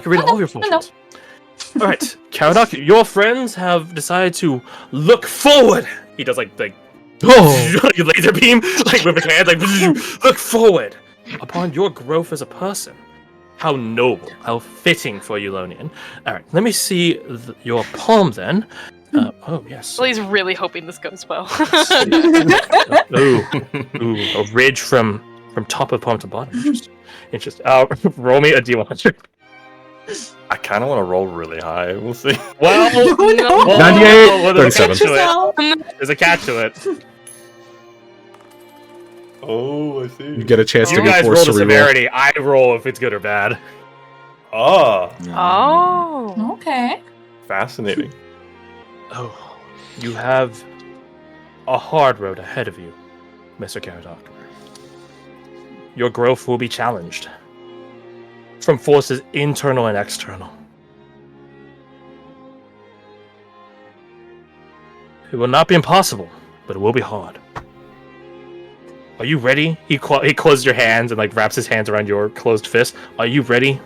can read all of your fortunes. All right, Caradoc, your friends have decided to look forward. He does like laser beam, like with his hands, like look forward upon your growth as a person. How noble, how fitting for a Eulonian. All right, let me see your palm then. Oh yes. Well, he's really hoping this goes well. Ooh, a ridge from top of palm to bottom. Interesting. Roll me a D100. I kind of want to roll really high. We'll see. Well, no. 98, There's 37. There's a catch to it. Oh, I see. You get a chance to You be guys roll forced the to reroll. severity. I roll if it's good or bad. Ah, Oh. Okay. fascinating. Oh, you have a hard road ahead of you, Mr. Caradoc. Your growth will be challenged from forces internal and external. It will not be impossible, but it will be hard. Are you ready? He closes your hands and like wraps his hands around your closed fist. Are you ready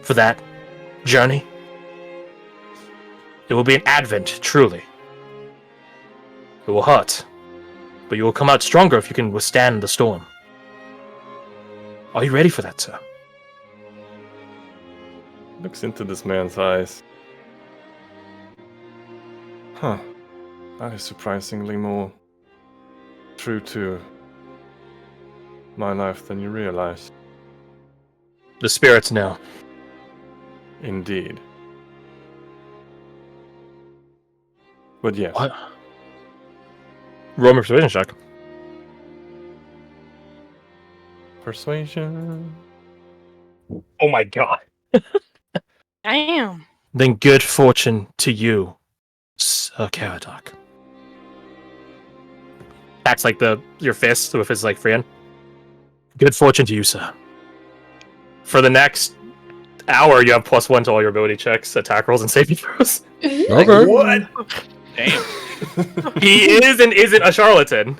for that journey? It will be an advent, truly. It will hurt, but you will come out stronger if you can withstand the storm. Are you ready for that, sir? Looks into this man's eyes. Huh. That is surprisingly more true to my life than you realize. The spirits know. Indeed. But yes. What? Roll me a persuasion check. Persuasion. Oh my god. Damn. Then good fortune to you, Sir Caradoc. Acts like your fist with his like free hand. Good fortune to you, sir. For the next hour, you have +1 to all your ability checks, attack rolls, and saving throws. Okay. What? Damn. He is and isn't a charlatan.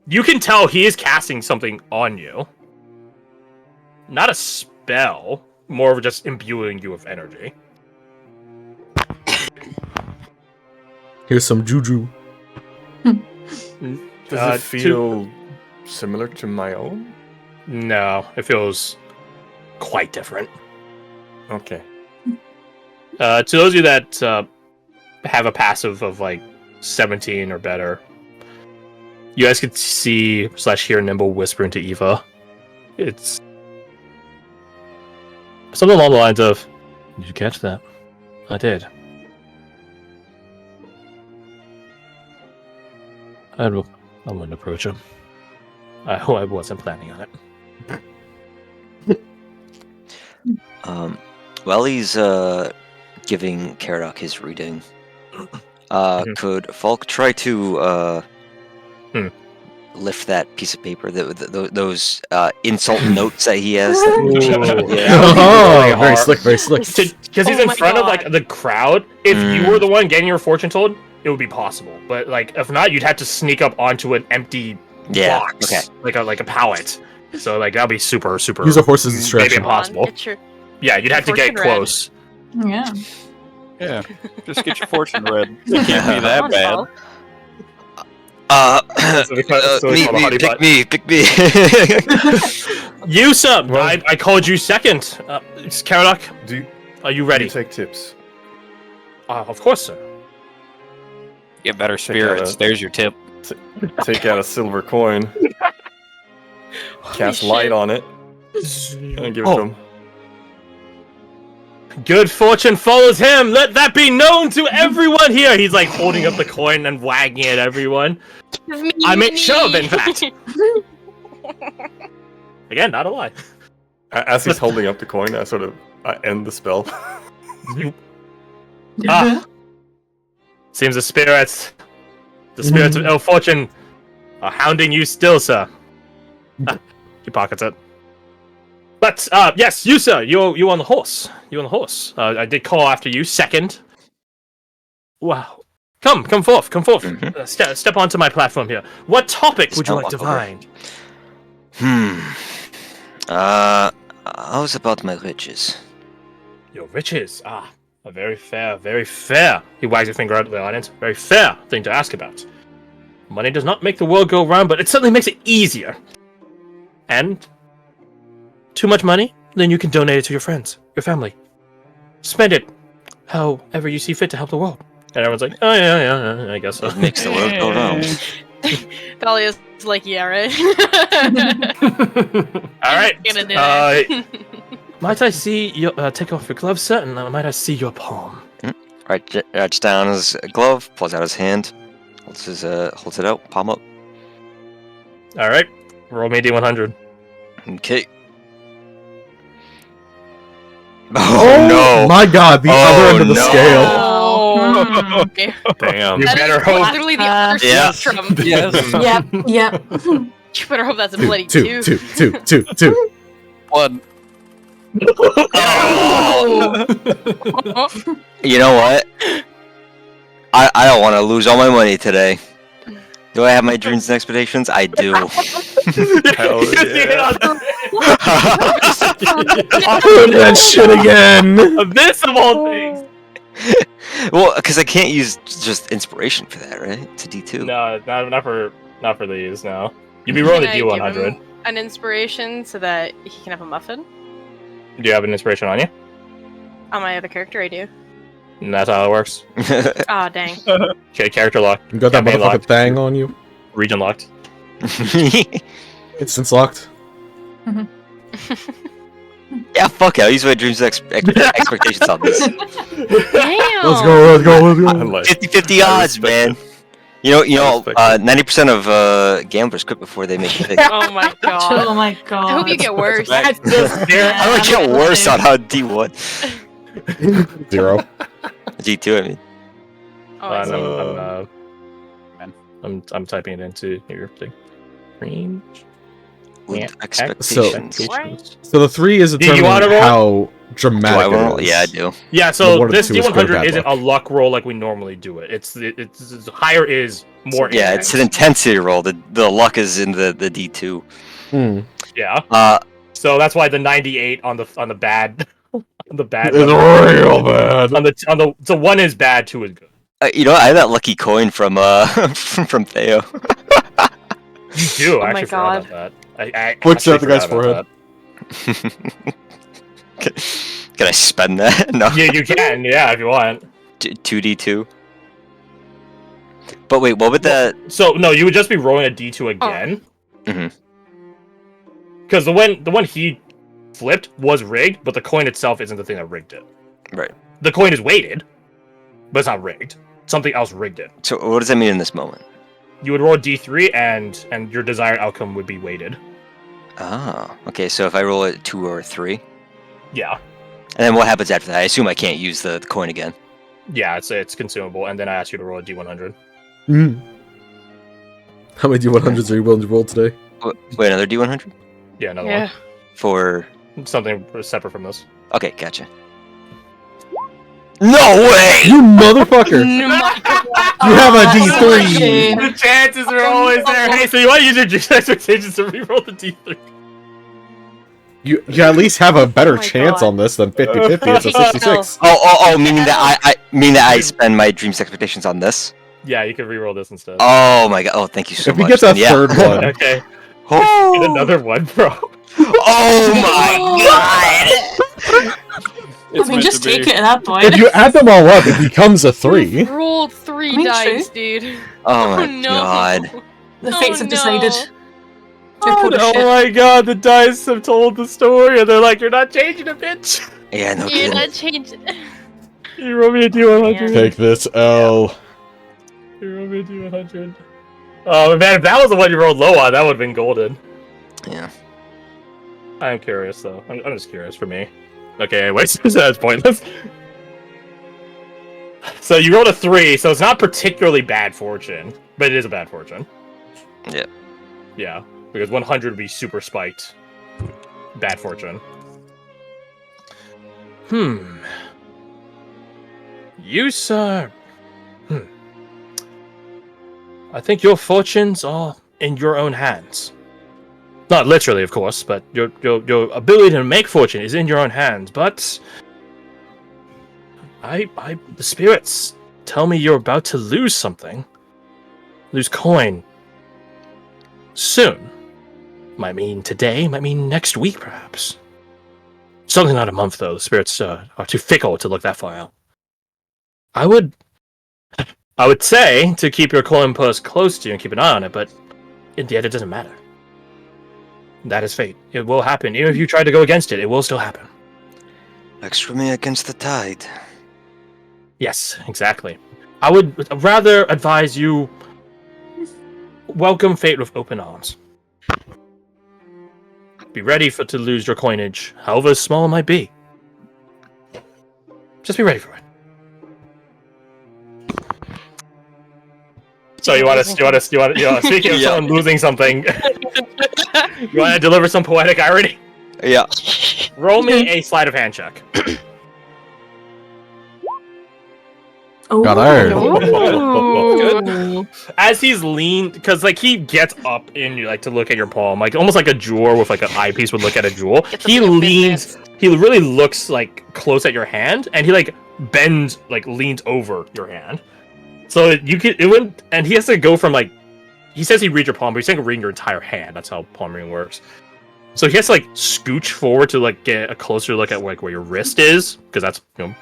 You can tell he is casting something on you. Not a spell, more of just imbuing you with energy. Here's some juju. Does it feel similar to my own? No, it feels quite different. Okay. To those of you that have a passive of like 17 or better, you guys could see / hear Nimble whisper into Eva. It's something along the lines of, "Did you catch that? I did. I wouldn't approach him. I wasn't planning on it." While he's giving Caradoc his reading, could Falk try to lift that piece of paper, those insult notes that he has? Oh, very slick, very slick. Because he's in front of like the crowd. If you were the one getting your fortune told, it would be possible. But like, if not, you'd have to sneak up onto an empty box, like a pallet. So like that'd be super. Use a horse's distraction. Maybe impossible. Yeah, you'd have to get close. Yeah. Yeah. Just get your fortune read. It can't be that bad. Pick me. You, sir. I called you second. Caradoc, are you ready? Do you take tips? Of course, sir. Get better spirits. There's your tip. Take out a silver coin. Cast light on it. And give it to him. Good fortune follows him. Let that be known to everyone here. He's like holding up the coin and wagging at everyone. I meant shove, in fact. Again, not a lie. As he's holding up the coin, I end the spell. Seems the spirits of ill fortune are hounding you still, sir. He pockets it. But yes, you, sir, you on the horse. I did call after you second. Wow. Come forth. Mm-hmm. Step onto my platform here. What topic would you like to find? How's about my riches? Your riches. A very fair. He wags a finger at the audience. Very fair thing to ask about. Money does not make the world go round, but it certainly makes it easier. And too much money, then you can donate it to your friends, your family. Spend it however you see fit to help the world. And everyone's like, oh yeah, I guess so. It makes the world go round. Thalia's like, yeah, right. All right. Gonna do it. Might I see your take off your gloves, sir, and might I see your palm? Writes down his glove, pulls out his hand, holds it out, palm up. All right. Roll me D100. Okay. Oh no! my god, the other end of the no. scale. Oh. Okay. Damn. You That better is hope. literally the other Yeah. spectrum. Yes. Yep. You better hope that's a bloody Two. two. One. You know what? I don't want to lose all my money today. Do I have my dreams and expectations? I do. Hell yeah. That shit again. This of all things. Well, because I can't use just inspiration for that, right? It's a D2. No, not for these. No. You'd be rolling a Can I give D100. him an inspiration so that he can have a muffin? Do you have an inspiration on you? On my other character, I do. And that's how it works. Aw, dang. Okay, character lock. You got that Campaign motherfucking locked. thing on you. Region locked. Instance locked. Yeah, fuck it. I'll use my dreams and expectations on this. Damn. Let's go. I like 50-50 I odds, respect man. it. You know, respect 90% of gamblers quit before they make a pick. Oh my god. Oh my god. I hope you get worse. That's I don't get worse on how D1. 0. D2, I mean. Oh, I see. I'm typing it into your thing. Range. With Yeah. expectations. What? So the 3 is Do you wanna determining roll? how Do I dramatic roll? it is. Yeah, I do. Yeah, The so one of the this two is good or D100 bad isn't luck. a luck roll like we normally do it. It's higher is more. Yeah, it's an intense. intensity roll. The luck is in the D2. Hmm. Yeah. So that's why the 98 on the bad on the bad It's real bad. on the so 1 is bad, 2 is good. You know, I have that lucky coin from from Theo. You do. I Oh my actually forgot God. about that. I What's actually up, the guy's forgot about Can I spend that? No. that. Yeah, you can. Yeah, if you want. 2D2. But wait, what would that? So no, you would just be rolling a D2 again. Mhm. Because the one he flipped was rigged, but the coin itself isn't the thing that rigged it. Right. The coin is weighted, but it's not rigged. Something else rigged it. So what does that mean in this moment? You would roll a D3, and your desired outcome would be weighted. Ah, okay. So if I roll a 2 or a 3, Yeah, and then what happens after that? I assume I can't use the coin again. yeah, it's consumable, and then I ask you to roll a D100. Mm. How many D100s are you willing to roll today? Wait, another D100 Yeah, another Yeah. for? one. Something separate from this. Okay, gotcha. No way! You motherfucker! Oh my God. You have a Oh, D3! shit. The chances are always there. Hey, so you want to use your dream expectations to reroll the D3? You at least have a better Oh my chance God. on this than 50-50. It's a 66. Oh, meaning that I spend my dreams expectations on this. Yeah, you can reroll this instead. Oh my god! Oh, thank you so If much. we get that then, yeah. third one, Okay, get Oh, another one, bro. oh my god! It's I mean, meant just to be. take it at that point. if you add them all up, it becomes a 3. Rolled 3 I mean, dice, dude. Oh my no. god! The fates have decided. No. To pull the shit. my god, the dice have told the story, and they're like, "You're not changing a bitch." Yeah, no You're kidding. not changing. You roll me a D100. Take this L. You roll me a D100. Oh man, if that was the one you rolled low on, that would have been golden. Yeah. I'm curious though. I'm just curious for me. Okay, anyways, so that's pointless. So you rolled a 3, so it's not particularly bad fortune, but it is a bad fortune. Yeah. Yeah, because 100 would be super spiked. Bad fortune. You, sir. I think your fortunes are in your own hands. Not literally, of course, but your ability to make fortune is in your own hands. But the spirits tell me you're about to lose something. Lose coin. Soon. Might mean today, might mean next week, perhaps. Certainly not a month, though. The spirits are too fickle to look that far out. I would say to keep your coin purse close to you and keep an eye on it, but in the end, it doesn't matter. That is fate. It will happen. Even if you try to go against it, it will still happen. Like swimming against the tide. Yes, exactly. I would rather advise you welcome fate with open arms. Be ready to lose your coinage, however small it might be. Just be ready for it. So you want to speaking of someone losing something, you want to deliver some poetic irony? Yeah. Roll me a sleight of hand check. Got iron. Ooh. As he's leaned, because like he gets up in you, like to look at your palm, like almost like a jeweler with like an eyepiece would look at a jewel. Gets He up in your leans. business. He really looks like close at your hand, and he like bends, like leans over your hand. So you can it wouldn't, and he has to go from like he says he reads your palm, but he's saying reading your entire hand. That's how palm reading works. So he has to like scooch forward to like get a closer look at like where your wrist is, because that's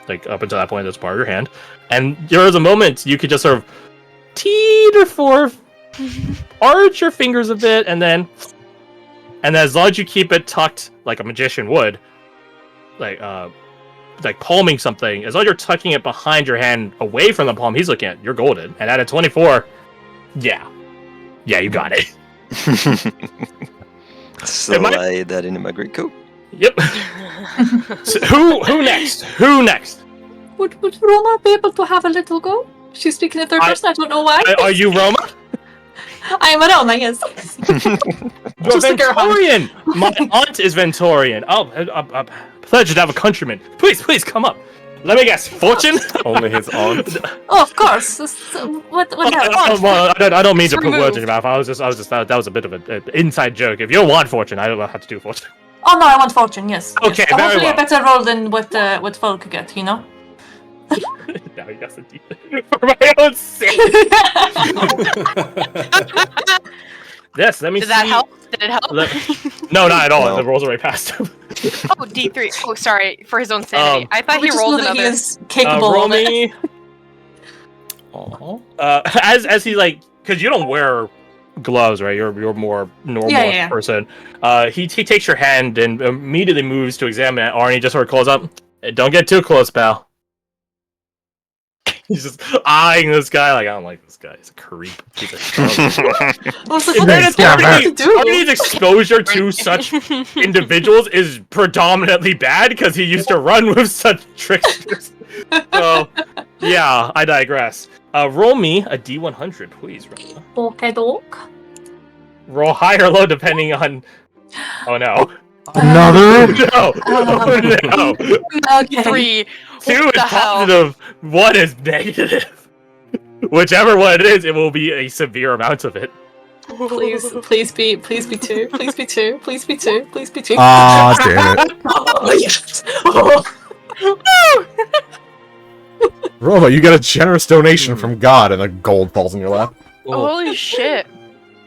like up until that point that's part of your hand. And there is a moment you could just sort of teeter forth, arch your fingers a bit, and then as long as you keep it tucked like a magician would, like palming something, as long as you're tucking it behind your hand away from the palm he's looking at, you're golden. And at a 24, yeah, you got it. Slide that into my great coat. Yep. So who next? Who next? Would Roma be able to have a little go? She's speaking in third person, I don't know why. Are you Roma? I am a Roma, yes. You're Just like her aunt. Ventorian! My aunt is Ventorian. Oh, a pleasure to have a countryman. Please come up. Let me guess. Fortune? Only his aunt. Oh, of course. What happened? Well, I don't mean to put Remove. words in your mouth. I was just that was a bit of an inside joke. If you don't want fortune, I don't know how to do fortune. Oh no, I want fortune, yes. Okay, yes. very Hopefully well. a better roll than what folk get, you know? Now you got the for my own sake. Yes, let me Did see. that help? Did it help? No, not at all. No. The rolls are right past him. Oh, D3. Oh, sorry. For his own sanity. I thought We he just rolled know that he another. is capable roll of it. me. As he like, because you don't wear gloves, right? You're more normal Yeah. person. He takes your hand and immediately moves to examine it. Arnie just sort of calls up. "Hey, don't get too close, pal." He's just eyeing this guy like, I don't like this guy. He's a creep. He's a I was like, In what fairness, is that yeah, to do? Arnie's exposure to such individuals is predominantly bad because he used to run with such tricksters. So, yeah, I digress. Roll me a D100, please, Rona. Okay, dog. Roll high or low depending on. Oh no! Another? No! Oh, no! Okay. 3. Two What is the hell? positive. One is negative. Whichever one it is, it will be a severe amount of it. Please be 2. Please be 2. Please be 2. Please be 2. Ah, damn it. Oh, yes. Oh. Roma, you get a generous donation from God, and a gold falls in your lap. Holy shit.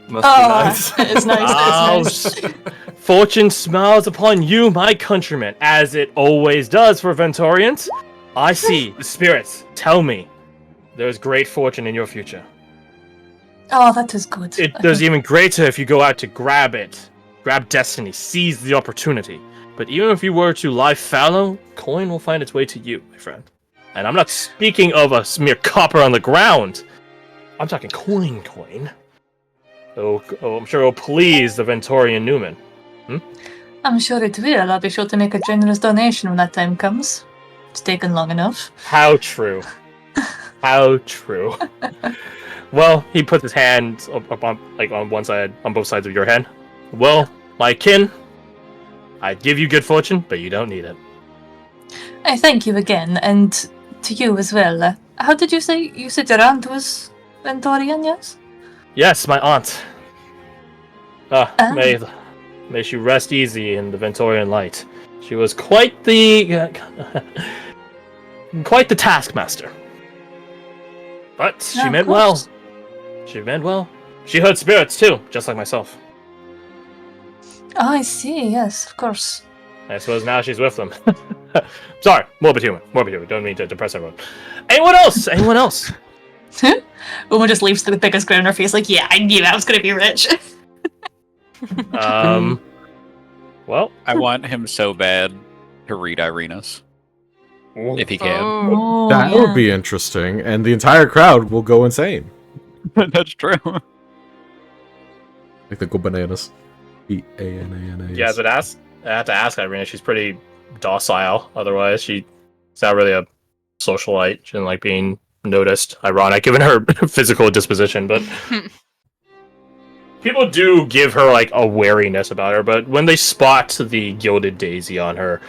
Must Oh, be nice. that is nice. Oh, That is nice. Fortune smiles upon you, my countrymen, as it always does for Ventorians. I see the spirits tell me there's great fortune in your future. Oh, that is good. There's even greater if you go out to grab it. Grab destiny, seize the opportunity. But even if you were to lie fallow, coin will find its way to you, my friend. And I'm not speaking of a mere copper on the ground. I'm talking coin. Oh, I'm sure it'll please the Ventorian Newman. I'm sure it will. I'll be sure to make a generous donation when that time comes. It's taken long enough. How true. How true. Well, he puts his hand up on one side, on both sides of your head. Well, my kin, I'd give you good fortune, but you don't need it. I thank you again, and to you as well. How did you say? You said your aunt was Ventorian, yes? Yes, my aunt. Ah. May she rest easy in the Ventorian light. She was quite the quite the taskmaster. But she Yeah, of meant well. course. She meant well. She heard spirits too, just like myself. Oh, I see. Yes, of course. I suppose now she's with them. Sorry, morbid humor. Morbid humor. Don't mean to depress everyone. Anyone else? Anyone else? Uma just leaves the biggest grin on her face, like, yeah, I knew I was gonna be rich. Well, I want him so bad to read Irina's. If he can. Oh. That would be interesting, and the entire crowd will go insane. That's true. Like they go bananas. B-A-N-A-N-A-S. yeah, but I have to ask Irina. She's pretty docile. Otherwise, she's not really a socialite. She doesn't like being noticed. Ironic, given her physical disposition, but people do give her like a wariness about her. But when they spot the gilded daisy on her,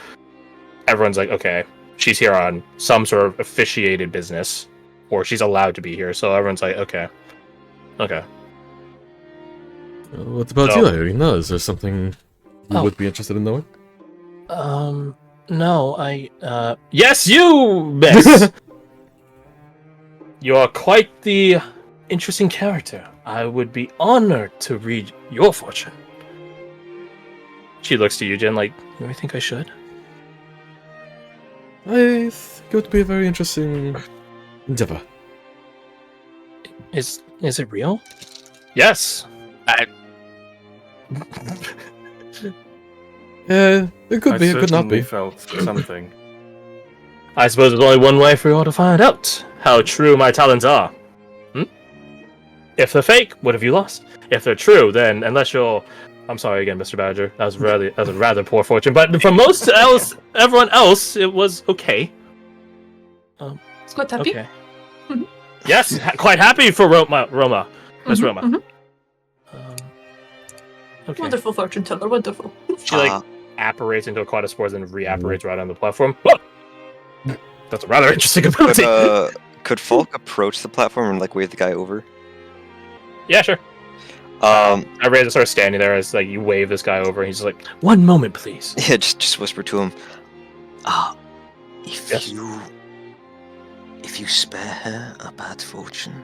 everyone's like, okay, she's here on some sort of officiated business, or she's allowed to be here. So everyone's like, okay. What about So- you, Irina? Is there something you Oh. would be interested in knowing? No, yes, you, miss! You are quite the interesting character. I would be honored to read your fortune. She looks to you, Jen, like, you think I should? I think it would be a very interesting endeavor. Is it real? Yes. It could be, it could not certainly be. felt something. I suppose there's only one way for you all to find out how true my talents are. If they're fake, what have you lost? If they're true, then unless you're... I'm sorry again, Mr. Badger. That was a rather poor fortune. But for everyone else, it was okay. It's quite happy. Okay. Yes, quite happy for Roma. Miss Roma. Mhm. Okay. Wonderful fortune teller, wonderful. She like apparates into a quad of spores and reapparates right on the platform. Whoa! That's a rather interesting ability. Could Falk approach the platform and like wave the guy over? Yeah, sure. Everybody's sort of standing there as like you wave this guy over, and he's just like, "1 moment, please." Yeah, just whisper to him. If Yes. if you spare her a bad fortune,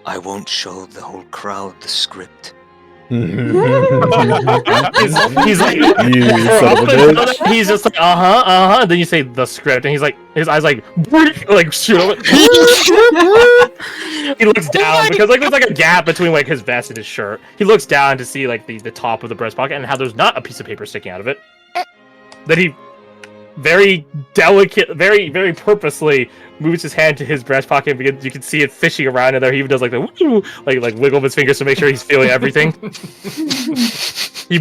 I won't show the whole crowd the script. he's like, You son of a bitch. he's just like, And then you say the script, and he's like, his eyes like shoot over. He looks down because like there's like a gap between like his vest and his shirt. He looks down to see like the top of the breast pocket and how there's not a piece of paper sticking out of it. Then he very delicate, very very moves his hand to his breast pocket because you can see it fishing around in there. He even does like the woo, like wiggle his fingers to make sure he's feeling everything. He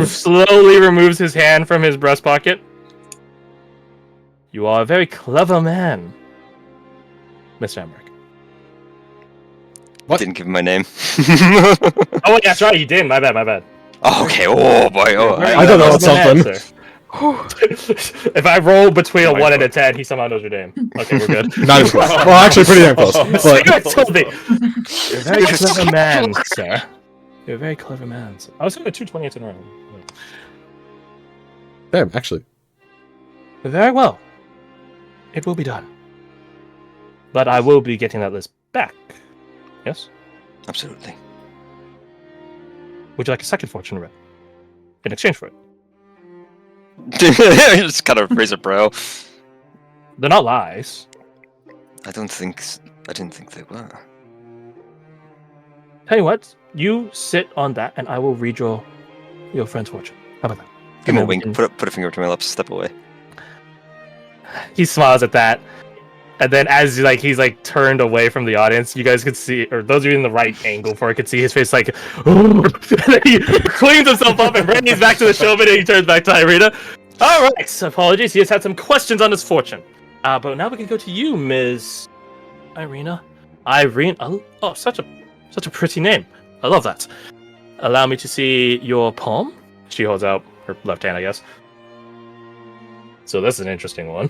slowly removes his hand from his breast pocket. You are a very clever man, Mr. Emmerich. What? Didn't give him my name. Oh, yeah, that's right, you didn't. My bad. Oh, okay. Oh boy. Oh, I don't know, it's something. If I roll between a 1 and a 10, he somehow knows your name. Okay, we're good. Not as close. Well, actually, pretty damn close. But You told me. You're a very clever man, sir. You're a very clever man. Sir. I was going to 228 in a row. damn, actually, Very well. It will be done. But I will be getting that list back. Yes? absolutely. Would you like a second fortune read? In exchange for it? Just kind of raise a brow. They're not lies. I didn't think they were. Tell you what, you sit on that and I will read your friend's fortune. How about that? Give him a And then we wink. can- Put a finger to my lips. Step away. He smiles at that. And then as he's like turned away from the audience, you guys could see, or those of you in the right angle for it could see his face like, and then he cleans himself up and brings back to the showman and he turns back to Irina. All right, apologies. He has had some questions on his fortune. But now we can go to you, Ms. Irina. Irene. Oh, such a pretty name. I love that. Allow me to see your palm. She holds out her left hand, I guess. So this is an interesting one.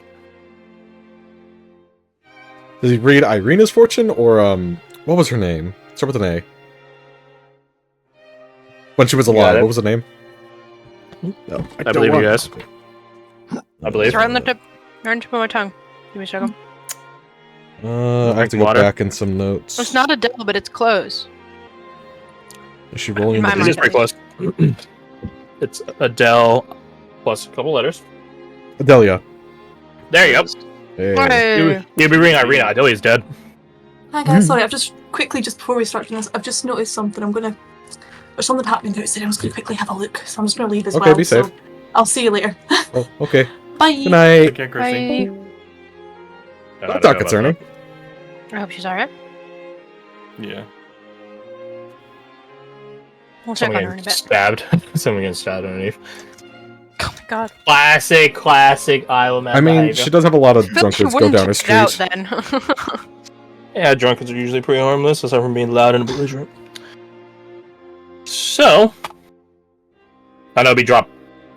does he read Irina's fortune or what was her name? Start with an A. When she was You got alive, it. what was the name? No, I believe you guys. I believe. It's right on the tip of my tongue. Give me a second. I have to go Water. back in some notes. It's not Adele, but it's close. Is she rolling in My the This is mind. pretty close. It's Adele plus a couple letters. Adelia. There you go. Hey. Hey. You'll be ringing Irina. Adelia's dead. Hi guys, sorry, I've just quickly, just before we start doing this, I've just noticed something. There's something happening outside. I'm just gonna quickly have a look. So I'm just gonna leave as Okay, well. be safe. So I'll see you later. Oh, okay. Bye. Good night. Okay, Gracie. Bye. That's not concerning. I hope she's alright. Yeah. We'll check Someone on her in a getting bit. stabbed. Someone getting stabbed underneath. Oh my god. Classic Isle of Man I mean, behavior. she does have a lot of I feel like she drunkards go wouldn't down her check it out street. then. Yeah, drunkards are usually pretty harmless, aside from being loud and belligerent. So, I know it'll be dropped.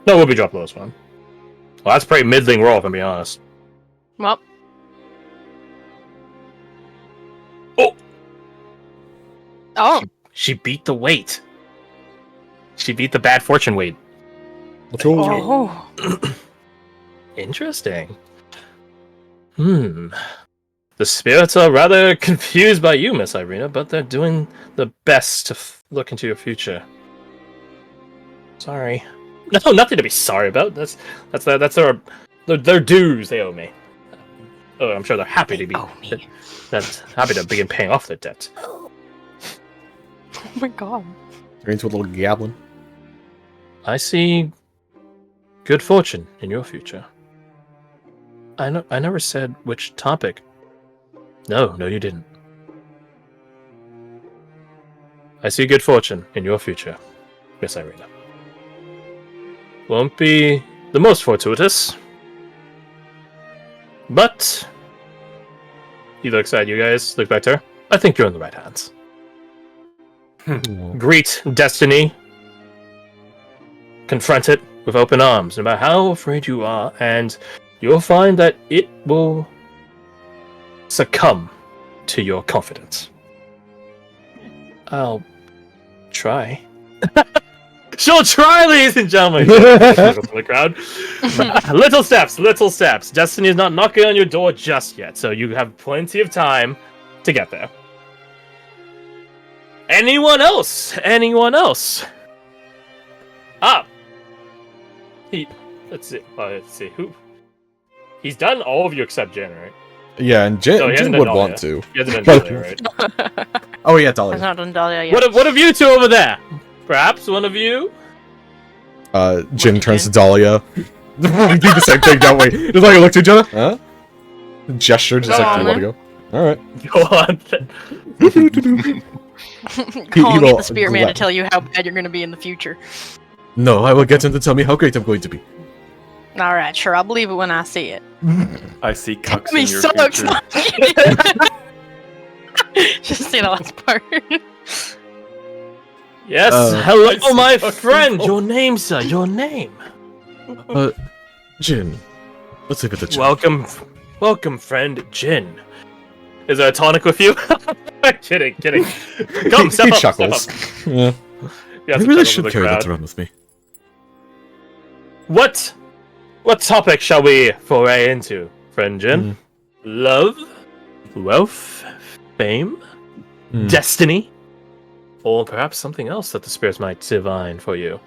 No, we'll be dropped lowest one. Well, that's a pretty middling roll, if I'm being honest. Well, Oh, oh, she beat the weight. She beat the bad fortune weight. oh. Interesting. The spirits are rather confused by you, Miss Irina, but they're doing the best to look into your future. Sorry. No, nothing to be sorry about. That's their dues they owe me. Oh, I'm sure they're happy to be. Oh, me. That's happy to begin paying off their debt. Oh my god. Turn into a little goblin. I see good fortune in your future. I never said which topic. No, you didn't. I see good fortune in your future, Miss Irina. Won't be the most fortuitous, but he looks at you guys, look back to her. I think you're in the right hands. Greet destiny. Confront it with open arms, no matter how afraid you are, and you'll find that it will succumb to your confidence. I'll try. She'll try, ladies and gentlemen. The crowd. Little steps. Destiny is not knocking on your door just yet, so you have plenty of time to get there. Anyone else? Ah. Let's see. Who? He's done all of you except Jen, right? Yeah, and No, he Jen hasn't would done want Dahlia. to. He hasn't done Dahlia, right? Oh yeah, I've Dahlia. not done Dahlia yet. What have you two over there? Perhaps one of you? Jin turns to Dahlia. We do the same thing, don't we? Just like look to each other. Huh? Gesture, just Go like, on, do you want to go? Alright. Go on. Calling will in the Spirit Man to gla- tell you how bad you're going to be in the future. No, I will get him to tell me how great I'm going to be. Alright, sure, I'll believe it when I see it. I see cucks I'm in your so future. excited! Just say the last part. Yes, I hello, see my fucking friend. people. Your name, sir. Your name. Jin. Let's leave it at Jin. Welcome, friend Jin. Is there a tonic with you? kidding. Come, He step up. chuckles. Yeah. You have You to really chuckle should to the carry that crowd. around with me. What topic shall we foray into, friend Jin? Love, wealth, fame, destiny, or perhaps something else that the spirits might divine for you.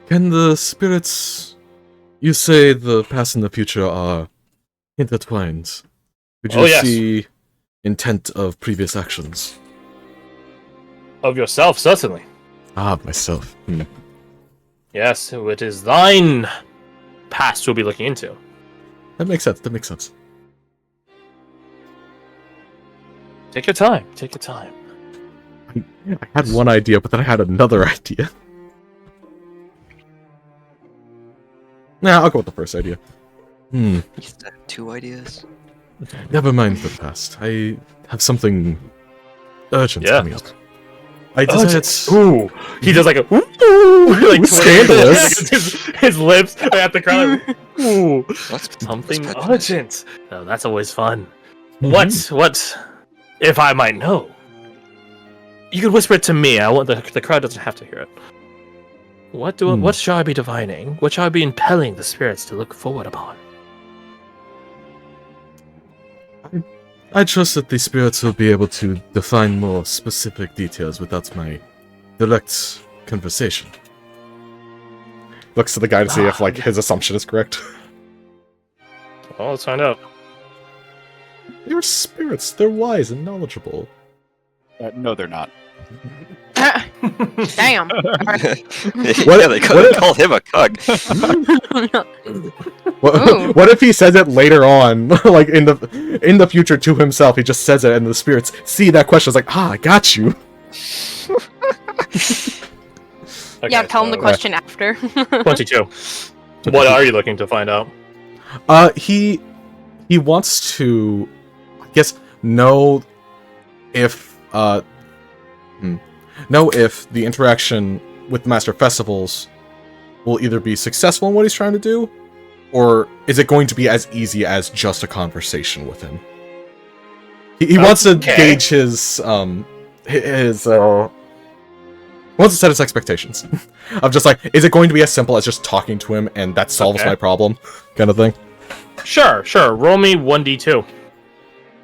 Can the spirits... You say the past and the future are intertwined. Could you Oh, yes. see intent of previous actions? Of yourself, certainly. Ah, myself. Yes, it is thine past we'll be looking into. That makes sense. Take your time. I had one idea, but then I had another idea. Nah, I'll go with the first idea. You said 2 ideas? Never mind the past. I have something urgent Yeah. coming up. I desire Ooh, he does like a ooh, like Scandalous. his lips at the crowd. Like, ooh, What's something what's urgent. Oh, that's always fun. Mhm. What, if I might know, You can whisper it to me. I want the crowd doesn't have to hear it. What shall I be divining? What shall I be impelling the spirits to look forward upon? I trust that the spirits will be able to define more specific details without my direct conversation. Looks to the guy to see if like his assumption is correct. Well, let's find out. They're spirits. They're wise and knowledgeable. No, they're not. Damn. Yeah, they call him a cuck. What if he says it later on, like in the future to himself? He just says it, and the spirits see that question. It's like, I got you. Okay, Yeah, tell him the question after. 22. What are you looking to find out? He wants to, I guess, know if the interaction with Master Festivals will either be successful in what he's trying to do, or is it going to be as easy as just a conversation with him? He wants to gauge his wants to set his expectations of just like, is it going to be as simple as just talking to him and that solves my problem, kind of thing? Sure. Roll me 1d2.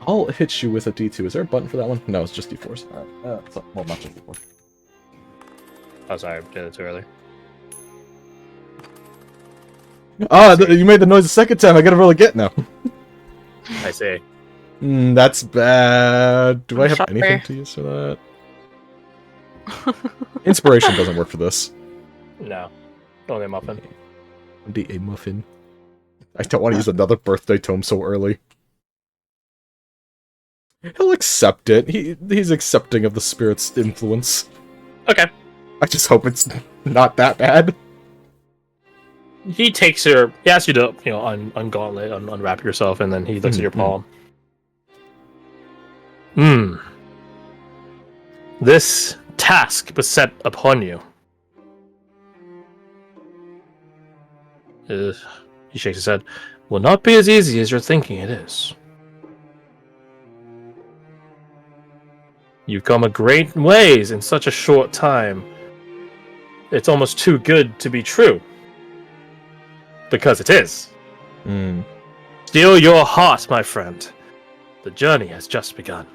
I'll hit you with a D2. Is there a button for that one? No, it's just D4s. Well, not just D4. Oh, sorry, I did it too early. You made the noise the second time. I gotta roll again now. I see. That's bad. Do I have Sorry. anything to use for that? Inspiration doesn't work for this. No. Only a muffin. A muffin. I don't want to use another birthday tome so early. He'll accept it. He's accepting of the spirit's influence. Okay. I just hope it's not that bad. He asks you to, ungauntlet, unwrap yourself, and then he looks at your palm. This task was set upon you. He shakes his head. Will not be as easy as you're thinking it is. You've come a great ways in such a short time. It's almost too good to be true. Because it is. Steel your heart, my friend. The journey has just begun.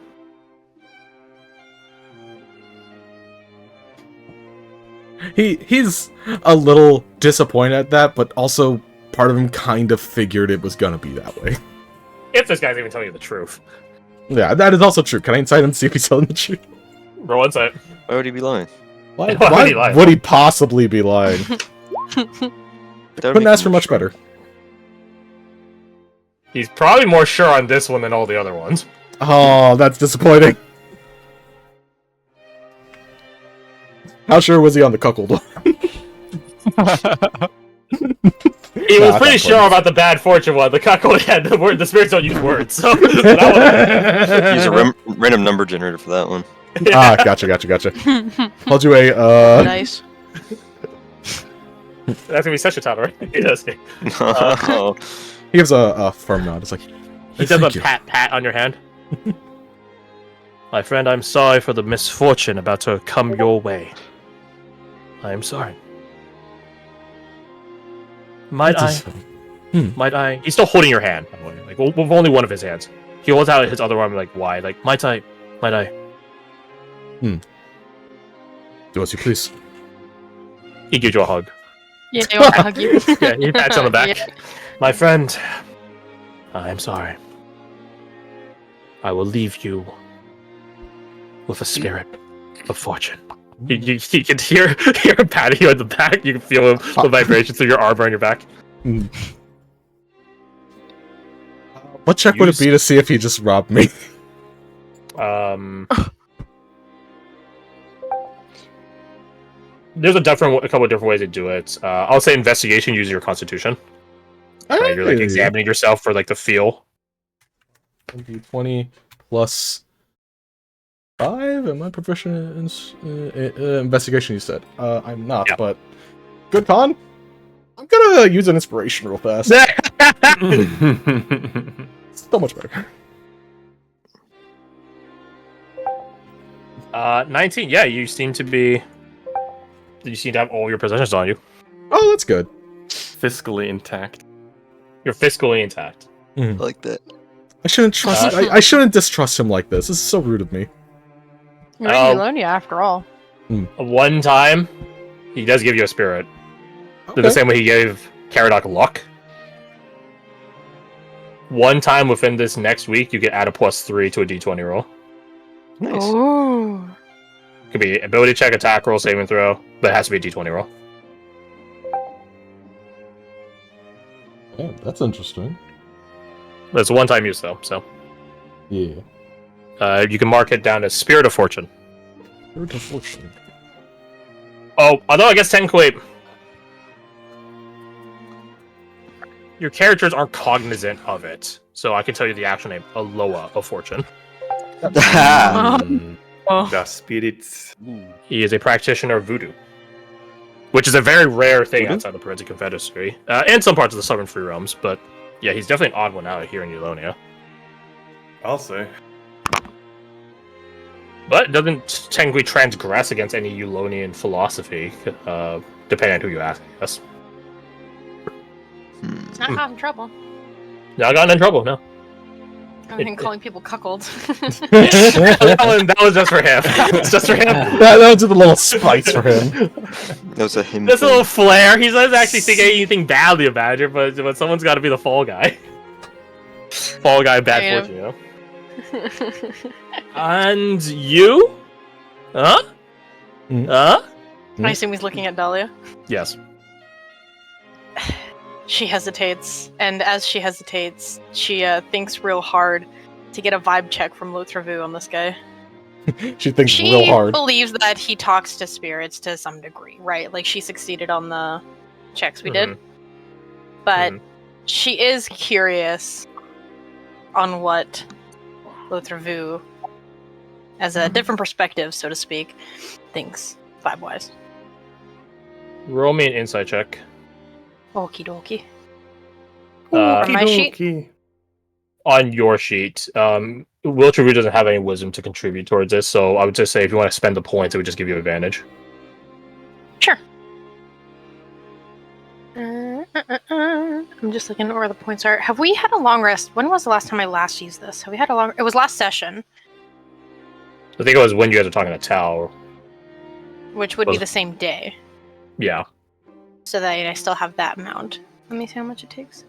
He's a little disappointed at that, but also part of him kind of figured it was gonna be that way. If this guy's even telling you the truth. Yeah, that is also true. Can I insight him and see if he's telling the truth? Roll insight. Why would he be lying? Why would he lie? would he possibly be lying? Couldn't ask for much better. He's probably more sure on this one than all the other ones. Oh, that's disappointing. How sure was he on the cuckold one? He was pretty sure about the bad fortune one. The cuckold had the word. The spirits don't use words, so that Use a random number generator for that one. Ah, gotcha. Hold you a Nice. That's gonna be such a title, right? He does. No. He gives a firm nod. It's like, He does a pat on your hand. My friend, I'm sorry for the misfortune about to come your way. I am sorry. Might I? He's still holding your hand. Like with only one of his hands. He holds out his other arm like wide. Like might I? Do as you please. He gives you a hug. Yeah, they want to hug you. Yeah, he pats you on the back. Yeah. My friend, I am sorry. I will leave you with a spirit of fortune. You can hear him patting you on the back. You can feel the vibrations through your arm around your back. What check would it be to see if he just robbed me? There's a couple of different ways to do it. I'll say investigation using your constitution. Right, you're like examining yourself for like the feel. 20 plus 5. Am I proficient in investigation? You said. I'm not, Yeah. but good con. I'm gonna use an inspiration real fast. So much better. 19. Yeah, you seem to have all your possessions on you. Oh, that's good. Fiscally intact. You're fiscally intact. I like that. I shouldn't trust. I shouldn't distrust him like this. This is so rude of me. You're in Eulonia after all. One time, he does give you a spirit. Okay. The same way he gave Caradoc luck. One time within this next week, you get add a +3 to a d20 roll. Nice. Ooh. Could be ability check, attack roll, saving throw, but it has to be a d20 roll. Yeah, that's interesting. But it's a one-time use though, so Yeah. you can mark it down as Spirit of Fortune. Spirit of Fortune. Oh, although I guess technically your characters aren't cognizant of it, so I can tell you the actual name, Aloha of Fortune. The spirits. He is a practitioner of voodoo, which is a very rare thing outside the Forensic Confederacy, and some parts of the Southern Free Realms, but yeah, he's definitely an odd one out here in Eulonia. I'll say. But it doesn't technically transgress against any Eulonian philosophy, depending on who you ask, I guess. It's not causing trouble. No, I got in trouble, no. I mean, calling people cuckolds. that was just for him. It's just for him. That was a little spice for him. That was a him. Just a little flair. He doesn't actually think anything badly about it, but someone's got to be the fall guy. Fall guy, bad fortune, you know? And you? Huh? I assume he's looking at Dahlia. Yes. She hesitates, and as she hesitates, she thinks real hard to get a vibe check from Lotrevu on this guy. She thinks She real hard. believes that he talks to spirits to some degree, right? Like, she succeeded on the checks we did. But she is curious on what Lotrevu, as a different perspective, so to speak, thinks vibe-wise. Roll me an insight check. Okie dokie. On my sheet? On your sheet, Wiltshire doesn't have any wisdom to contribute towards this, so I would just say if you want to spend the points, it would just give you advantage. Sure. I'm just looking at where the points are. Have we had a long rest? When was the last time I last used this? Have we had a long... It was last session. I think it was when you guys were talking to Tao. Which would be the same day. Yeah. So that I still have that amount. Let me see how much it takes.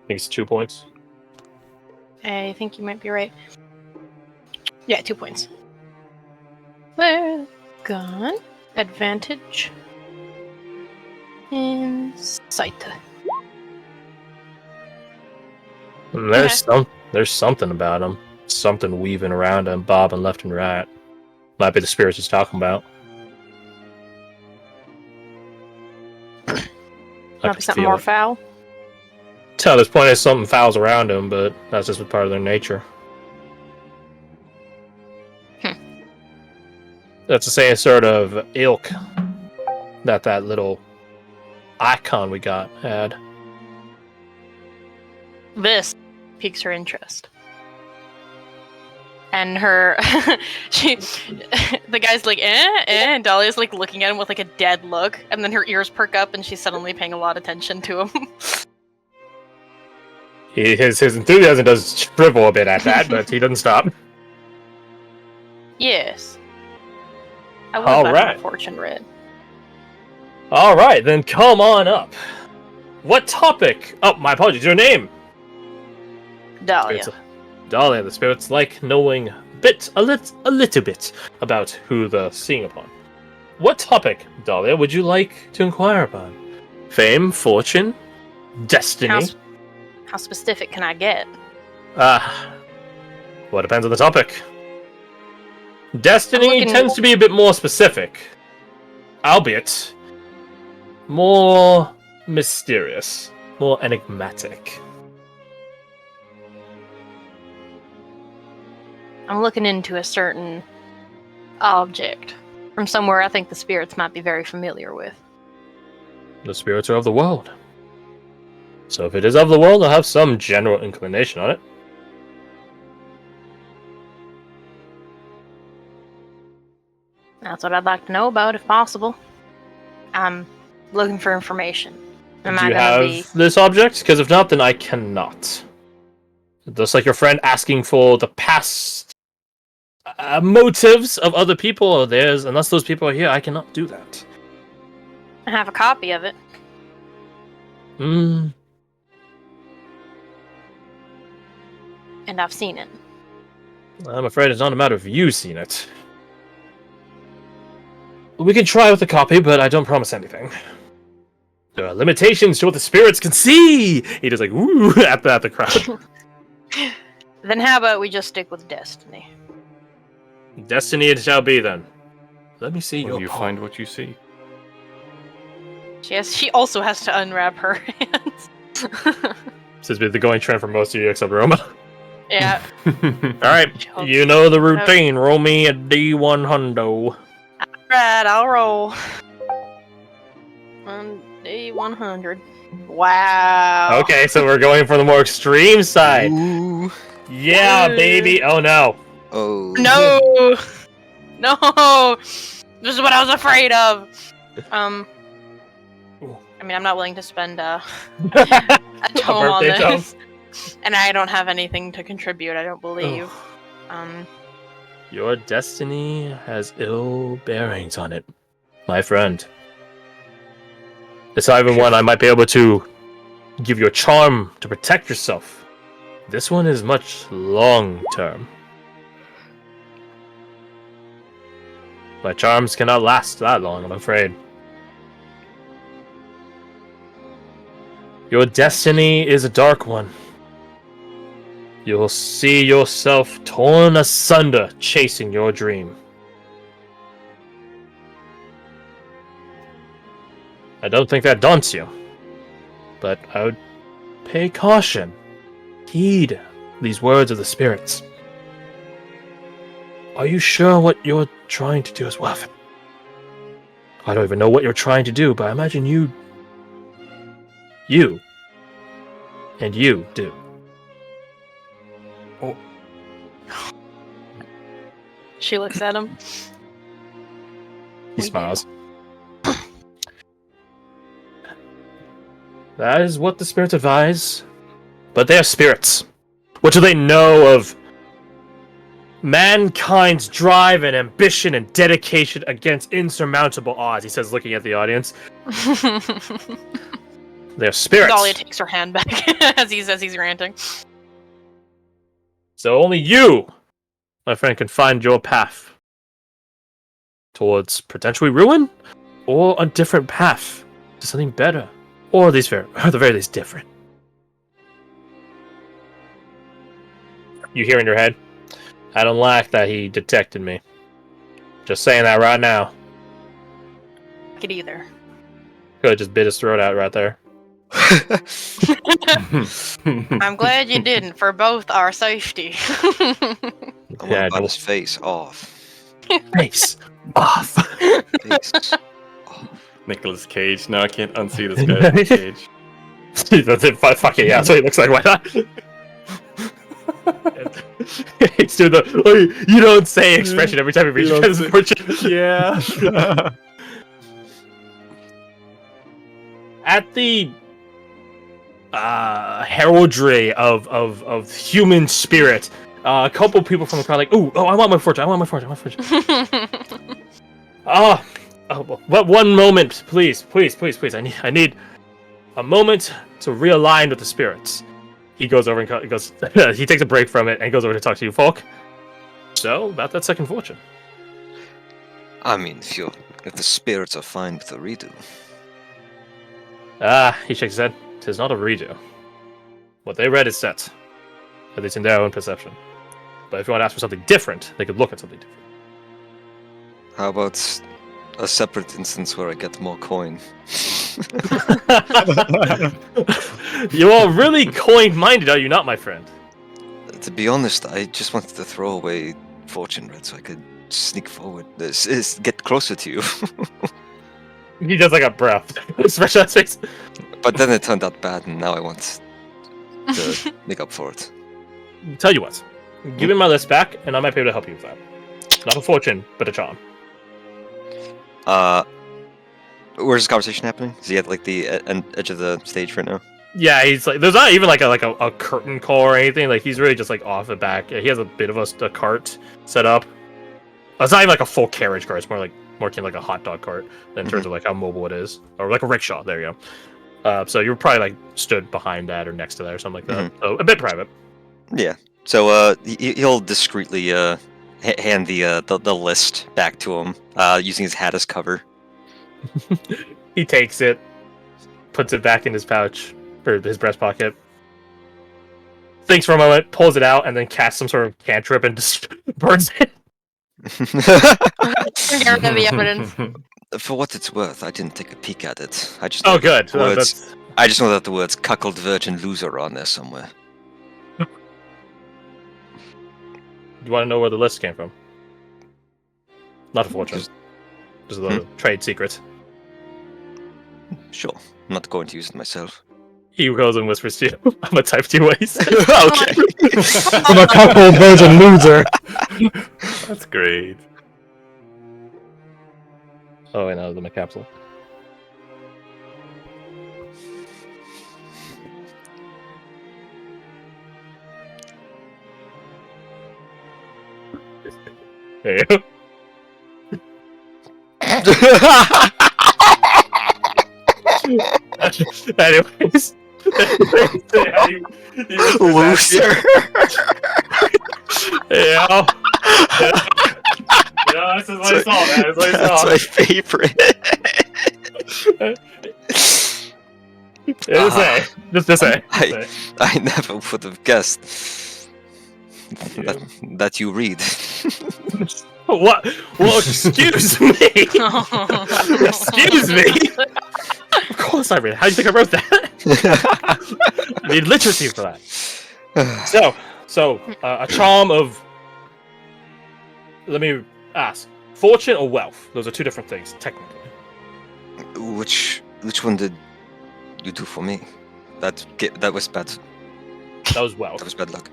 I think it's 2 points. I think you might be right. Yeah, 2 points. Where gone? Advantage. Insight. There's something about him. Something weaving around him, bobbing left and right. Might be the spirits he's talking about. Might be something more foul. Tell there's plenty of something fouls around him, but that's just part of their nature. That's the same sort of ilk that little icon we got had. This piques her interest. And her, the guy's like, and Dahlia's like looking at him with like a dead look, and then her ears perk up and she's suddenly paying a lot of attention to him. His enthusiasm does shrivel a bit at that, but he doesn't stop. Yes. I would All have right. my fortune read. Alright, then come on up. What topic? Oh, my apologies, your name? Dahlia. Dahlia, the spirits like knowing a little bit about who they're seeing upon. What topic, Dahlia, would you like to inquire upon? Fame, fortune, destiny? How specific can I get? Well, it depends on the topic. Destiny tends to be a bit more specific, albeit more mysterious, more enigmatic. I'm looking into a certain object from somewhere I think the spirits might be very familiar with. The spirits are of the world. So if it is of the world, I'll have some general inclination on it. That's what I'd like to know about, if possible. I'm looking for information. Am Do I you gonna have be? this object? Because if not, then I cannot. Just like your friend asking for the past motives of other people or theirs, unless those people are here, I cannot do that. I have a copy of it. Hmm. And I've seen it. I'm afraid it's not a matter of you seeing it. We can try with a copy, but I don't promise anything. There are limitations to what the spirits can see! He just like, woo, at the crowd. Then how about we just stick with Destiny? Destiny it shall be then. Let me see Will your you palm. find what you see? She also has to unwrap her hands. This has been the going trend for most of you except Roma. Yeah. Alright, you know the routine. Roll me a D100. Alright, I'll roll. 1D100. Wow. Okay, so we're going for the more extreme side. Ooh. Yeah, Ooh. baby. Oh no. Oh. No! No! This is what I was afraid of! I mean, I'm not willing to spend a tome on birthday tome? this. And I don't have anything to contribute, I don't believe. Your destiny has ill bearings on it, my friend. It's not even one I might be able to give you a charm to protect yourself. This one is much long term. My charms cannot last that long, I'm afraid. Your destiny is a dark one. You will see yourself torn asunder chasing your dream. I don't think that daunts you, but I would pay caution. Heed these words of the spirits. Are you sure what you're trying to do is worth it? I don't even know what you're trying to do, but I imagine you and you do. She looks at him. He smiles. That is what the spirits advise. But they are spirits. What do they know of mankind's drive and ambition and dedication against insurmountable odds? He says, looking at the audience. They are spirits. Dahlia takes her hand back as he says he's ranting. So only you, my friend, can find your path towards potentially ruin, or a different path to something better, or at the very least different. You hear in your head, I don't like that he detected me. Just saying that right now. I could either. Could have just bit his throat out right there. I'm glad you didn't, for both our safety. I want Yeah, to bite his face off. Face off. Face off. Nicolas Cage. No, I can't unsee this guy. Nicolas Cage. That's it. Fuck it, yeah, that's what he looks like. Why not? It's doing the you don't say expression every time he reaches his fortune. Yeah. At the heraldry of human spirit, a couple people from the crowd like, oh, I want my fortune, I want my fortune. But one moment, please. I need a moment to realign with the spirits. He goes over and goes. He takes a break from it and goes over to talk to you, Falk. So about that second fortune. I mean, if the spirits are fine with a redo. He shakes his head. 'Tis not a redo. What they read is set, at least in their own perception. But if you want to ask for something different, they could look at something different. How about a separate instance where I get more coin? You are really coin-minded, are you not, my friend? To be honest, I just wanted to throw away fortune red so I could sneak forward. This is get closer to you. He does like a breath. Special face. But then it turned out bad, and now I want to make up for it. Tell you what. Give me my list back, and I might be able to help you with that. Not a fortune, but a charm. Where's this conversation happening? Is he at like the edge of the stage right now? Yeah, he's like, there's not even like a curtain call or anything. Like he's really just like off the back. He has a bit of a cart set up. It's not even like a full carriage cart. It's more akin like a hot dog cart in terms of like how mobile it is, or like a rickshaw. There you go. So you're probably like stood behind that or next to that or something like that. So a bit private. Yeah. So he'll discreetly hand the list back to him, using his hat as cover. He takes it, puts it back in his pouch or his breast pocket. Thinks for a moment, pulls it out, and then casts some sort of cantrip and just burns it. Get rid of the evidence. For what it's worth, I didn't take a peek at it. I just Oh, good. I just know that the words "cuckold, virgin, loser" are on there somewhere. You want to know where the list came from? Not a fortune. Just a trade secret. Sure, I'm not going to use it myself. He goes and whispers to you. I'm a type 2 waste. Okay. I'm a cuckold virgin loser. That's great. Oh, I know, the capsule. There you go. Anyways. Loser. Yeah. This is what I saw, man. This is what I That's saw. my favorite. Just to say. I never would have guessed that you read. What? Well, excuse me. Excuse me. Of course I read. How do you think I wrote that? I need literacy for that. So a charm of. Let me ask: fortune or wealth? Those are two different things, technically. Which one did you do for me? That was bad. That was wealth. That was bad luck.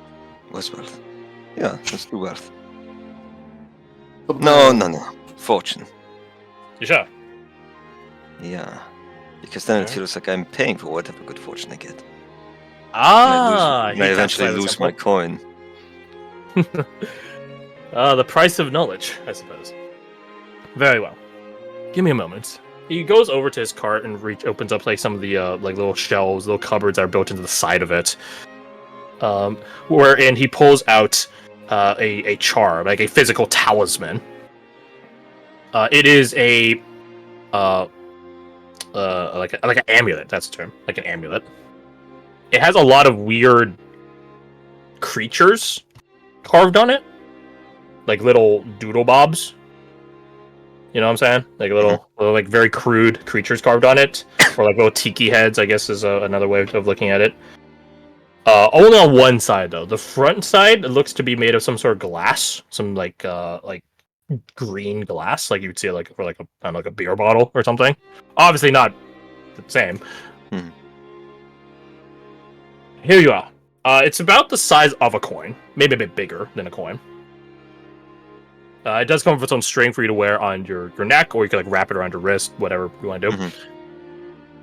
Was wealth. Yeah, let's do wealth. No. Fortune. You sure? Yeah. Because then it Alright. feels like I'm paying for whatever good fortune I get. Ah, And I eventually lose my coin. The price of knowledge, I suppose. Very well. Give me a moment. He goes over to his cart and opens up like some of the like little shelves, little cupboards that are built into the side of it. Wherein he pulls out a charm, like a physical talisman. It is a like an amulet. That's the term, like an amulet. It has a lot of weird creatures carved on it, like little doodle bobs. You know what I'm saying? Like little like very crude creatures carved on it, or like little tiki heads. I guess is another way of looking at it. Only on one side though. The front side looks to be made of some sort of glass, some like green glass, like you'd see like for like a beer bottle or something. Obviously not the same. Here you are. It's about the size of a coin, maybe a bit bigger than a coin. It does come with its own string for you to wear on your neck, or you can like wrap it around your wrist, whatever you want to do.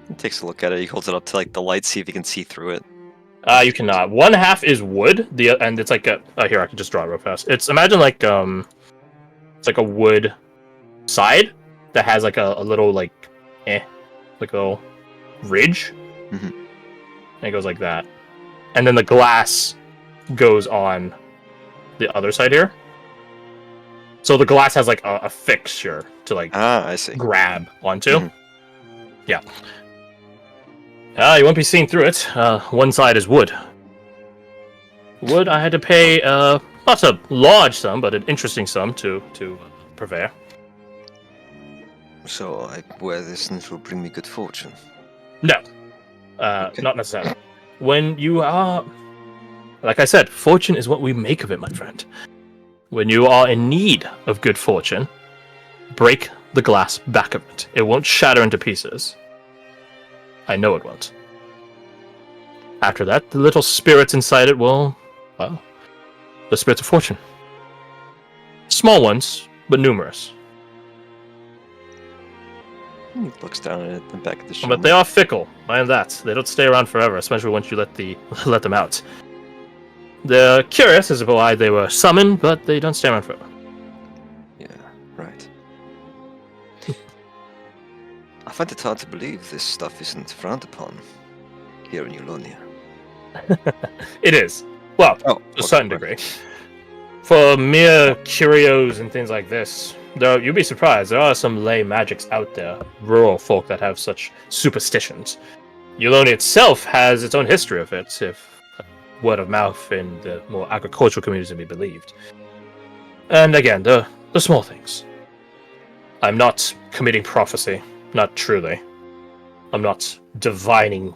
He takes a look at it. He holds it up to like the light, see if he can see through it. You cannot. One half is wood. And it's like here I can just draw it real fast. It's imagine like it's like a wood side that has like a little like a little ridge, and it goes like that, and then the glass goes on the other side here. So the glass has like a fixture to like I see. grab onto. Yeah. You won't be seeing through it. One side is wood. Wood I had to pay not a large sum, but an interesting sum to purveyor. So I wear this and it will bring me good fortune. No. Not necessarily. When you are, like I said, fortune is what we make of it, my friend. When you are in need of good fortune, break the glass back of it. It won't shatter into pieces. I know it won't. After that, the little spirits inside it will, well, the spirits of fortune. Small ones, but numerous. He looks down at the back of the ship. But they are fickle, mind that. They don't stay around forever, especially once you let them out. They're curious as to why they were summoned, but they don't stay around forever. Yeah, right. I find it hard to believe this stuff isn't frowned upon here in Eulonia. It is. Well, to a certain degree. For mere curios and things like this, though, you'd be surprised. There are some lay magics out there, rural folk that have such superstitions. Eulonia itself has its own history of it, if word of mouth in the more agricultural communities to be believed. And again, the small things. I'm not committing prophecy, not truly. I'm not divining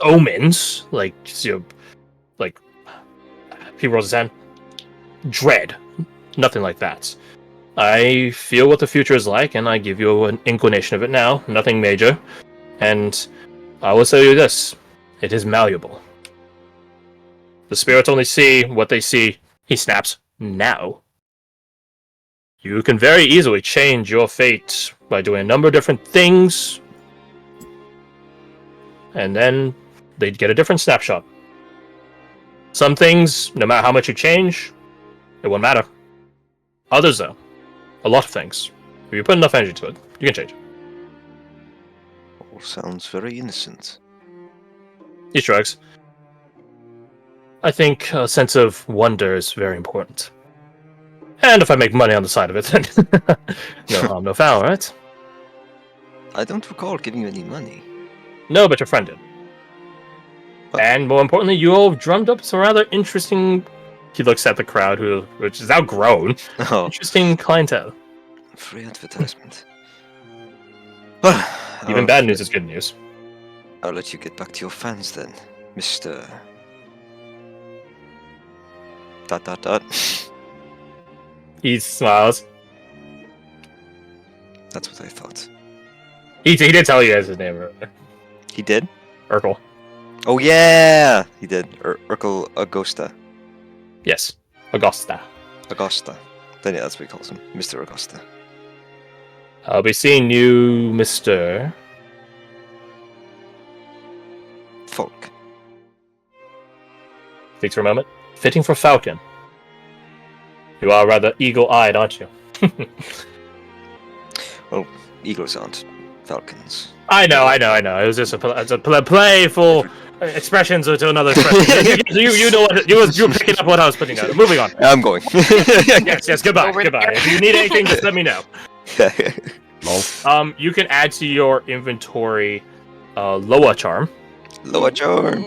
omens, like people understand. Dread, nothing like that. I feel what the future is like, and I give you an inclination of it now. Nothing major, and I will tell you this: it is malleable. The spirits only see what they see. He snaps now. You can very easily change your fate by doing a number of different things, and then they'd get a different snapshot. Some things, no matter how much you change, it won't matter. Others, though, a lot of things. If you put enough energy to it, you can change it. All sounds very innocent. He shrugs. I think a sense of wonder is very important. And if I make money on the side of it, then no harm, no foul, right? I don't recall giving you any money. No, but your friend did. And more importantly, you all drummed up some rather interesting... He looks at the crowd, which is now grown. Oh, Interesting clientele. free advertisement. Well, Even bad news is good news. I'll let you get back to your fans then, Mr. ... He smiles. That's what I thought. He did tell you guys his name, right? He did? Urkel. Oh yeah! He did. Urkel Augusta. Yes. Augusta. Augusta. Then yeah, that's what he calls him. Mr. Augusta. I'll be seeing you, Mr. Folk. Thinks for a moment. Fitting for Falcon. You are rather eagle-eyed, aren't you? Well, eagles aren't falcons. I know. It was just a playful expressions to another expression. you know what you were picking up what I was putting down. Moving on. I'm going. Yes. Goodbye. Over Goodbye. there. If you need anything, just let me know. You can add to your inventory Loa Charm. Loa charm.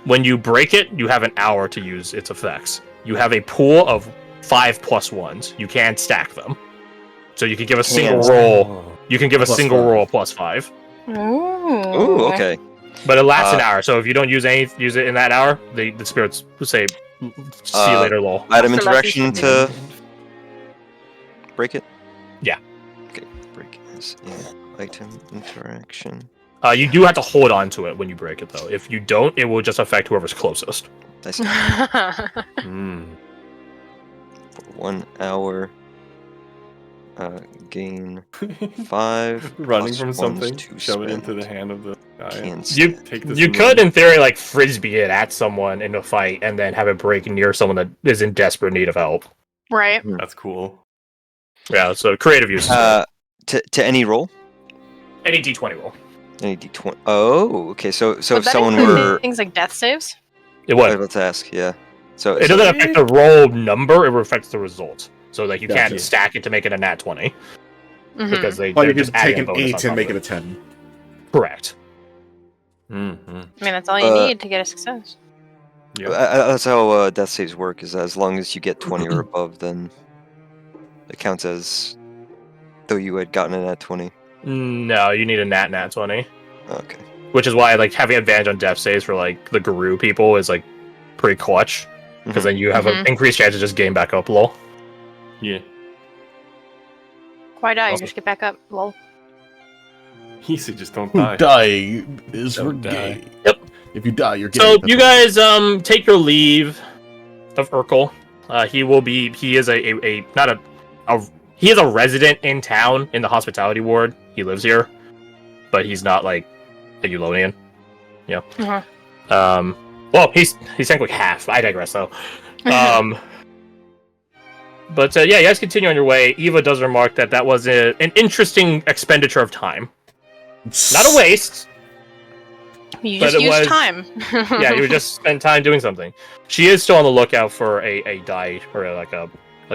When you break it, you have an hour to use its effects. You have a pool of 5 +1s. You can stack them. So you can give a single roll. You can give a single roll +5. Ooh, okay. But it lasts an hour, so if you don't use it in that hour, the spirits say, "See you later, lol." Item So interaction that's- to break it? Yeah. Okay, break it. Yeah. Item interaction. You do have to hold on to it when you break it, though. If you don't, it will just affect whoever's closest. I see. For 1 hour, gain 5. Running plus from ones something, to shove it spend. into the hand of the guy. Can't You spend. Take this you and could, run. in theory, like frisbee it at someone in a fight, and then have it break near someone that is in desperate need of help. Right. That's cool. Yeah, so creative use. To any roll? Any D20 roll. Any d20. Oh, okay. So Would if that someone include were, things like death saves? It I was would. about to ask, yeah. So It doesn't affect the roll number; it affects the result. So like you Gotcha. can't stack it to make it a nat 20 Mhm. because Well, they're you just can take adding a an bonus on 8 top and make of it a 10. Correct. Mm-hmm. I mean, that's all you need to get a success. Yeah. That's how death saves work. Is as long as you get 20 or above, then it counts as though you had gotten a nat 20. No, you need a nat 20, Okay. which is why like having advantage on death saves for like the guru people is like pretty clutch because then you have an increased chance to just gain back up. Lol. Yeah. Why die? Awesome. Just get back up. Lol. Easy, just don't Who die. die is Don't for die. gay. Yep. If you die, you're gay. So you guys take your leave of Urkel. He is a not a he is a resident in town in the hospitality ward. He lives here, but he's not like a Eulonian. Yeah. Well, he's technically half. I digress though. But yeah, you guys continue on your way. Eva does remark that was an interesting expenditure of time. Not a waste. You but just it used was- time. Yeah, you would just spend time doing something. She is still on the lookout for a dye or like an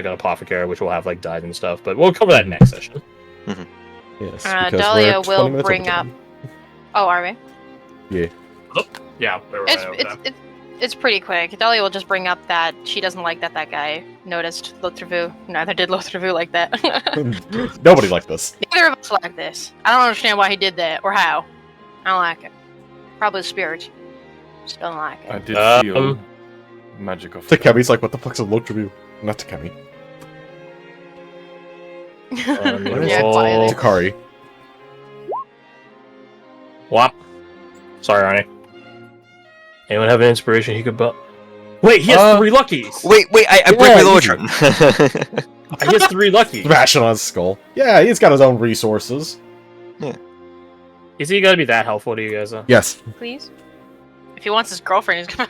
apothecary, which will have like dyes and stuff. But we'll cover that next session. Yes, because Dahlia we're 20 will minutes bring over up. time. Oh, are we? Yeah, we're right over that. It's pretty quick. Dahlia will just bring up that she doesn't like that guy noticed Lothrevu. Neither did Lothrevu like that. Nobody liked this. Neither of us like this. I don't understand why he did that or how. I don't like it. Probably spirits. Just don't like I it. did feel magical. Takemi's like, what the fuck's a look review? Not Takemi. Yeah, quietly. Takari. What? Sorry, Arnie. Anyone have an inspiration he could Wait, he has 3 luckies! Wait, I break my Yeah, lordran. He has 3 luckies! Smashing on his skull. Yeah, he's got his own resources. Is he gonna be that helpful to you guys, though? Yes. Please? If he wants his girlfriend, he's gonna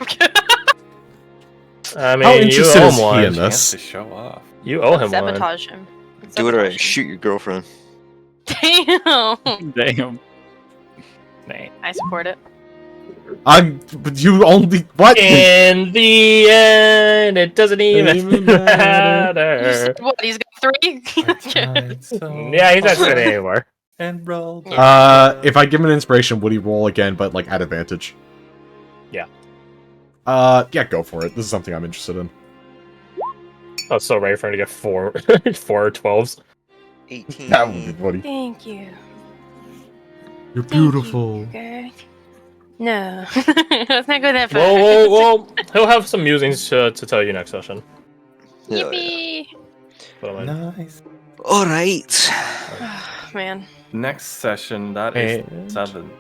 I mean, How you interested owe is him he one. in Chance this? to show off. You owe him one. sabotage him. Do it or Sabotage him. shoot your girlfriend. Damn. Damn. I support it. But you only what? In the end, it doesn't even matter. You said what? He's got 3? Yeah, he's not saying it anymore. And roll. If I give him an inspiration, would he roll again, but like at advantage? Yeah. Yeah, go for it. This is something I'm interested in. I was so ready for him to get 4 12s. 18. That would be funny. Thank you. You're beautiful. Okay. No. Let's not go that far. Well, he'll have some musings to tell you next session. Yeah, Yippee! But I'm like, All right. Man. Next session, that Hey. is 7.